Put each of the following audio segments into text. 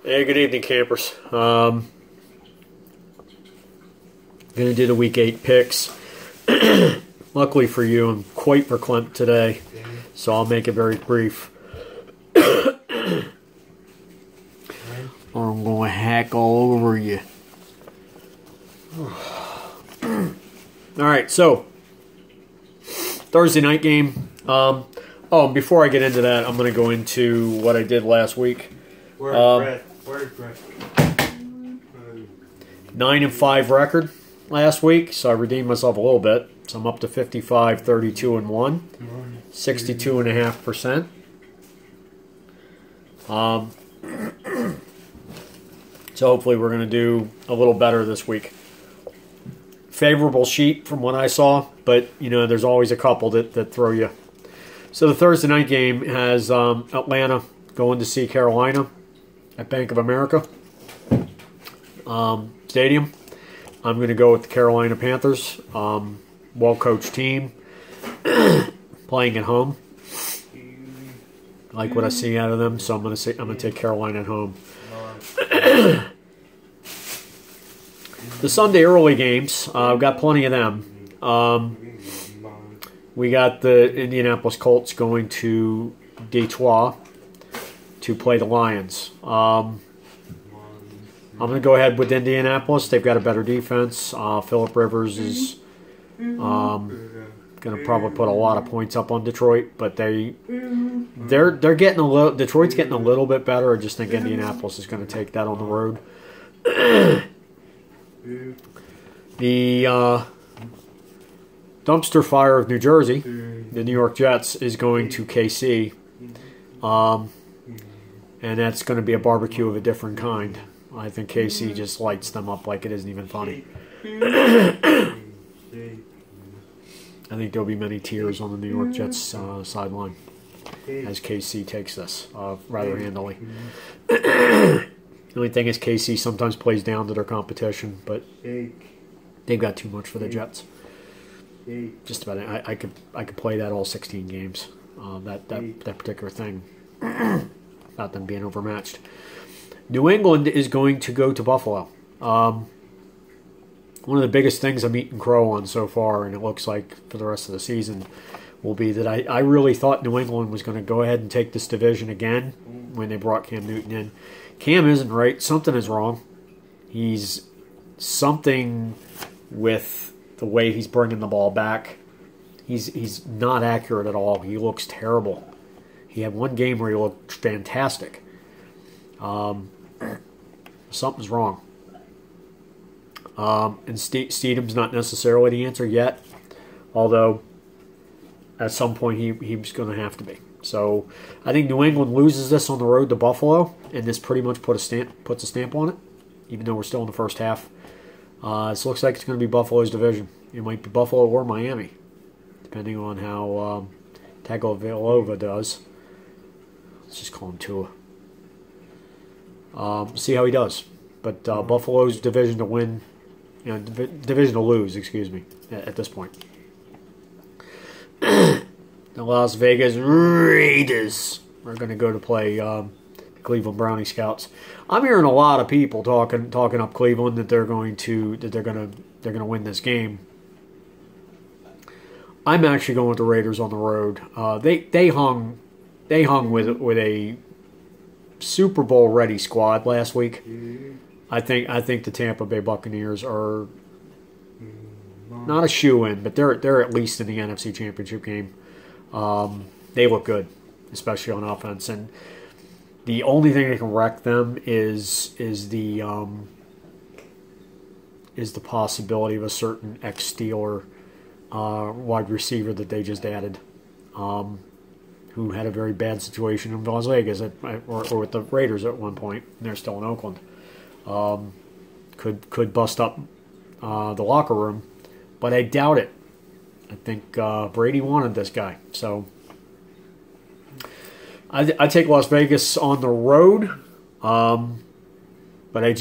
Hey, good evening, campers. Gonna do the week 8 picks. Luckily for you, I'm quite verklempt today, so I'll make it very brief. Or I'm gonna hack all over you. Alright, so Thursday night game. Before I get into that, I'm gonna go into what I did last week. Where's Brett? 9-5 record last week, so I redeemed myself a little bit. So I'm up to 55, 32, and 1, 62.5%. So hopefully we're going to do a little better this week. Favorable sheet from what I saw, but there's always a couple that throw you. So the Thursday night game has Atlanta going to see Carolina at Bank of America Stadium. I'm going to go with the Carolina Panthers. Well-coached team, playing at home. I like what I see out of them, so I'm going to take Carolina at home. The Sunday early games, I've got plenty of them. We got the Indianapolis Colts going to Detroit to play the Lions. I'm going to go ahead with Indianapolis. They've got a better defense. Phillip Rivers is going to probably put a lot of points up on Detroit, but they're getting a little. Detroit's getting a little bit better. I just think Indianapolis is going to take that on the road. The dumpster fire of New Jersey, the New York Jets, is going to KC, and that's going to be a barbecue of a different kind. I think KC just lights them up like it isn't even funny. I think there'll be many tears on the New York Jets sideline as KC takes this rather handily. The only thing is KC sometimes plays down to their competition, but they've got too much for the Jets. Just about it. I could play that all 16 games. That particular thing about them being overmatched. New England is going to go to Buffalo. One of the biggest things I'm eating crow on so far, and it looks like for the rest of the season, will be that I really thought New England was going to go ahead and take this division again when they brought Cam Newton in. Cam isn't right. Something is wrong. He's something with the way he's bringing the ball back. He's not accurate at all. He looks terrible. He had one game where he looked fantastic. Something's wrong. And Steedham's not necessarily the answer yet, although at some point he's going to have to be. So I think New England loses this on the road to Buffalo, and this pretty much puts a stamp on it, even though we're still in the first half. This looks like it's going to be Buffalo's division. It might be Buffalo or Miami, depending on how Tagovailoa does. Let's just call him Tua. See how he does. But Buffalo's division to win, division to lose, excuse me, at this point. The Las Vegas Raiders are going to go to play the Cleveland Brownie Scouts. I'm hearing a lot of people talking up Cleveland that they're going to win this game. I'm actually going with the Raiders on the road. They hung with a Super Bowl ready squad last week. I think the Tampa Bay Buccaneers are not a shoo-in, but they're at least in the NFC Championship game. They look good, especially on offense, and the only thing that can wreck them is the possibility of a certain ex-Steeler wide receiver that they just added, who had a very bad situation in Las Vegas or with the Raiders at one point, and they're still in Oakland. Could bust up the locker room, but I doubt it. I think Brady wanted this guy, so I take Las Vegas on the road, but I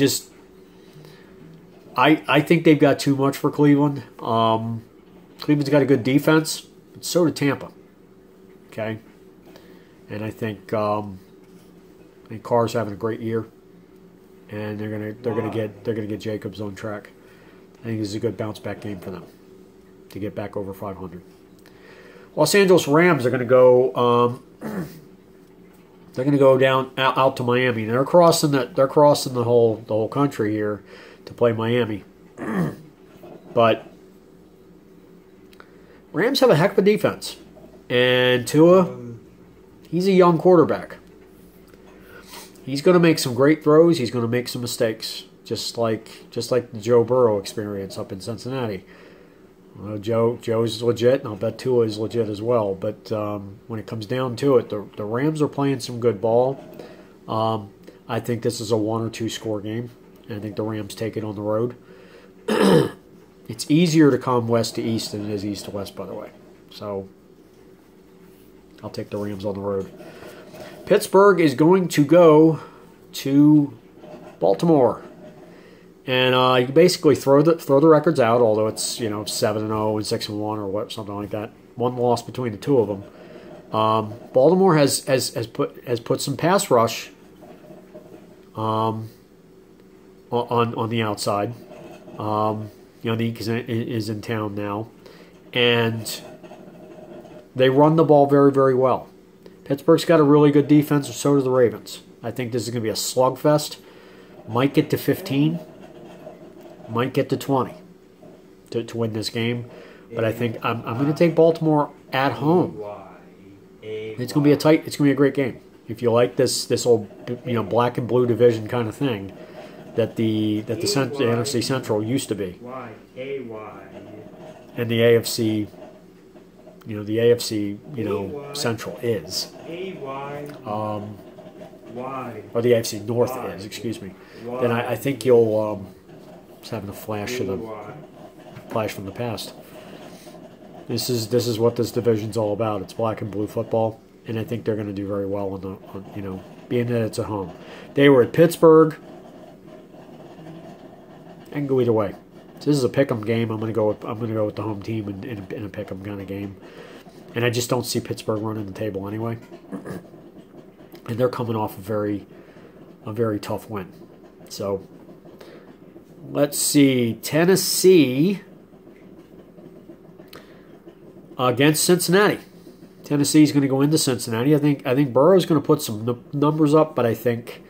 think they've got too much for Cleveland. Cleveland's got a good defense, but so did Tampa. Okay, and I think Carr's having a great year. and they're gonna get Jacobs on track. I think this is a good bounce back game for them to get back over 500. Los Angeles Rams are going to go. They're going to go down out to Miami. They're crossing the whole country here to play Miami. But Rams have a heck of a defense, and Tua, he's a young quarterback. He's going to make some great throws. He's going to make some mistakes, just like the Joe Burrow experience up in Cincinnati. Joe's legit, and I'll bet Tua is legit as well. But when it comes down to it, the Rams are playing some good ball. I think this is a 1 or 2 score game. And I think the Rams take it on the road. It's easier to come west to east than it is east to west, by the way. So I'll take the Rams on the road. Pittsburgh is going to go to Baltimore. And you basically throw the records out, although it's 7-0 and 6-1 or something like that. One loss between the two of them. Baltimore has put some pass rush on the outside. The is in town now, and they run the ball very, very well. Pittsburgh's got a really good defense, and so do the Ravens. I think this is going to be a slugfest. Might get to 15. Might get to 20 to win this game. But I think I'm going to take Baltimore at home. It's going to be a great game. If you like this old black and blue division kind of thing that the NFC Central used to be, and the AFC Central is, or the AFC North is, excuse me, then I think you'll just having a flash from the past. This is what this division's all about. It's black and blue football, and I think they're going to do very well on being that it's at home. They were at Pittsburgh. I can go either way. So this is a pick'em game. I'm going to go with the home team in a pick'em kind of game, and I just don't see Pittsburgh running the table anyway. And they're coming off a very tough win. So let's see, Tennessee against Cincinnati. Tennessee's going to go into Cincinnati. I think Burrow's going to put some numbers up, but I think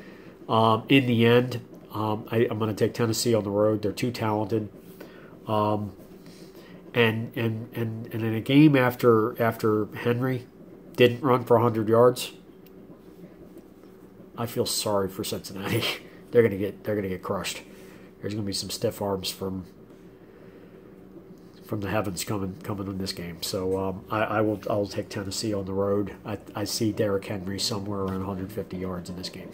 in the end, I'm going to take Tennessee on the road. They're too talented. And in a game after Henry didn't run for 100 yards, I feel sorry for Cincinnati. They're going to get crushed. There's going to be some stiff arms from the heavens coming in this game. So I'll take Tennessee on the road. I see Derrick Henry somewhere around 150 yards in this game,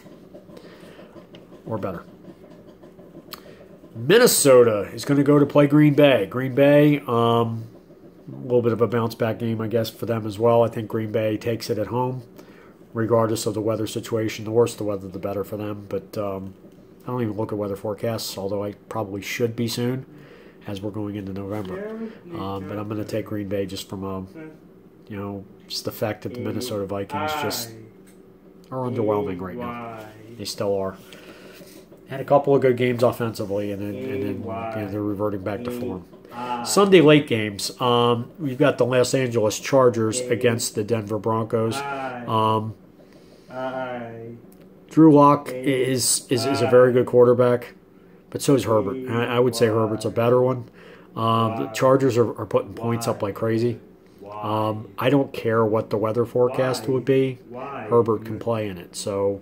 or better. Minnesota is going to go to play Green Bay. Green Bay, a little bit of a bounce back game, I guess, for them as well. I think Green Bay takes it at home, regardless of the weather situation. The worse the weather, the better for them. But I don't even look at weather forecasts, although I probably should be soon, as we're going into November. But I'm going to take Green Bay just from just the fact that the Minnesota Vikings just are underwhelming right now. They still are. Had a couple of good games offensively, and then they're reverting back to form. Sunday late games. We've got the Los Angeles Chargers against the Denver Broncos. Drew Lock is a very good quarterback, but so is Herbert. I would say Herbert's a better one. The Chargers are putting points up like crazy. I don't care what the weather forecast would be. Herbert can play in it. So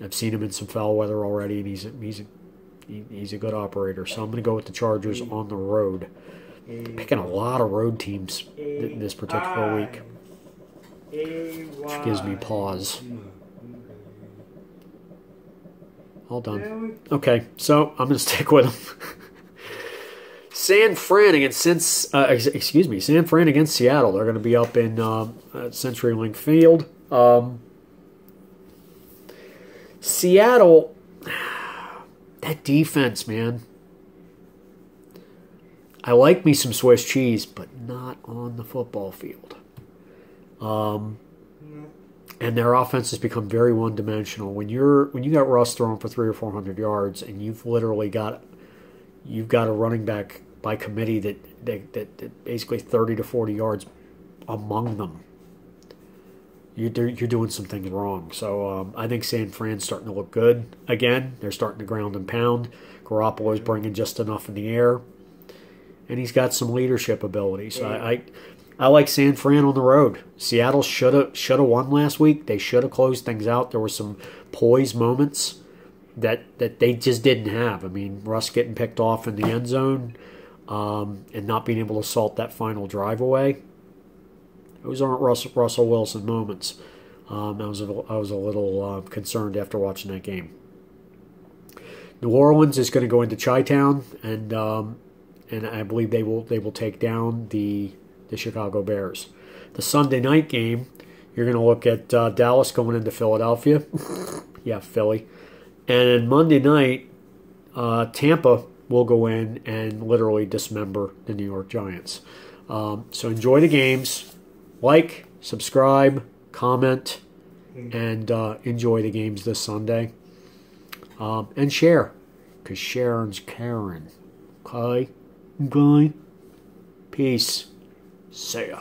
I've seen him in some foul weather already, and he's a good operator. So I'm going to go with the Chargers on the road. Picking a lot of road teams this particular week, which gives me pause. All done. Okay, so I'm going to stick with them. San Fran against Seattle. They're going to be up in CenturyLink Field. Seattle, that defense, man. I like me some Swiss cheese, but not on the football field. And their offense has become very one-dimensional. When you got Russ throwing for 300 or 400 yards, and you've got a running back by committee that basically 30 to 40 yards among them, you're doing some things wrong. So I think San Fran's starting to look good again. They're starting to ground and pound. Garoppolo's bringing just enough in the air, and he's got some leadership abilities. Yeah. I like San Fran on the road. Seattle should have won last week. They should have closed things out. There were some poise moments that they just didn't have. I mean, Russ getting picked off in the end zone and not being able to salt that final drive away. Those aren't Russell Wilson moments. I was a little concerned after watching that game. New Orleans is going to go into Chi-Town, and I believe they will take down the Chicago Bears. The Sunday night game, you're going to look at Dallas going into Philadelphia. Yeah, Philly. And then Monday night, Tampa will go in and literally dismember the New York Giants. So enjoy the games. Like, subscribe, comment, and enjoy the games this Sunday. And share, because Sharon's Karen. Okay? Bye. Peace. See ya.